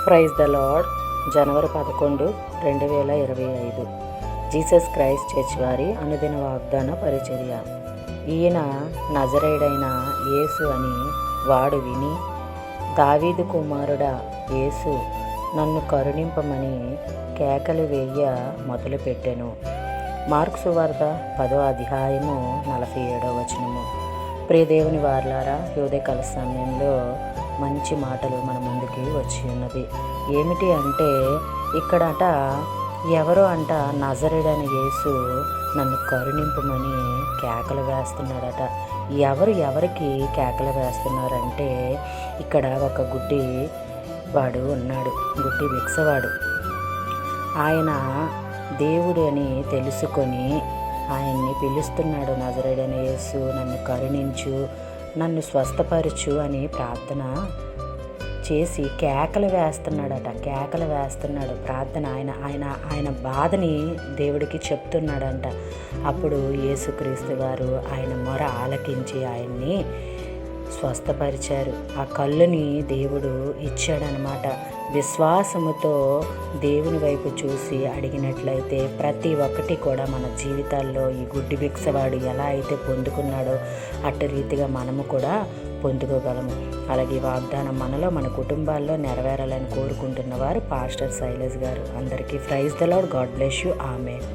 Praise the lord. జనవరి 11, 2025 Jesus Christ church వారి అనుదిన వాగ్దాన పరిచర్య. ఈయన నజరేయుడైన యేసు అని వాడు విని, దావీదు కుమారుడా యేసు, నన్ను కరుణింపమని కేకలు వేయ మొదలుపెట్టెను. మార్కు సువార్త 10వ అధ్యాయము 47వ వచనము. ప్రియదేవుని వారలారా, ఉదయకాల సమయంలో మంచి మాటలు మన ముందుకి వచ్చి ఉన్నది. ఏమిటి అంటే, ఇక్కడట ఎవరో అంట నజరేయుడైన యేసు నన్ను కరుణింపమని కేకలు వేస్తున్నాడట. ఎవరికి కేకలు వేస్తున్నారంటే, ఇక్కడ ఒక గుడ్డి వాడు ఉన్నాడు, గుడ్డి భిక్షవాడు. ఆయన దేవుడు అని తెలుసుకొని ఆయన్ని పిలుస్తున్నాడు. నజరేయుడైన యేసు, నన్ను కరుణించు, నన్ను స్వస్థపరచు అని ప్రార్థన చేసి కేకలు వేస్తున్నాడు ప్రార్థన. ఆయన బాధని దేవుడికి చెప్తున్నాడంట. అప్పుడు యేసుక్రీస్తు వారు ఆయన మొర ఆలకించి ఆయన్ని స్వస్థపరిచారు. ఆ కళ్ళుని దేవుడు ఇచ్చాడనమాట. విశ్వాసముతో దేవుని వైపు చూసి అడిగినట్లయితే ప్రతి ఒక్కటి కూడా మన జీవితాల్లో ఈ గుడ్డి భిక్షవాడు ఎలా అయితే పొందుకున్నాడో అట్టి రీతిగా మనము కూడా పొందుకోగలము. అలాగే వాగ్దానం మనలో, మన కుటుంబాల్లో నెరవేరాలని కోరుకుంటున్న వారు పాస్టర్ శైలజ్ గారు. అందరికీ praise the lord. God bless you. Amen.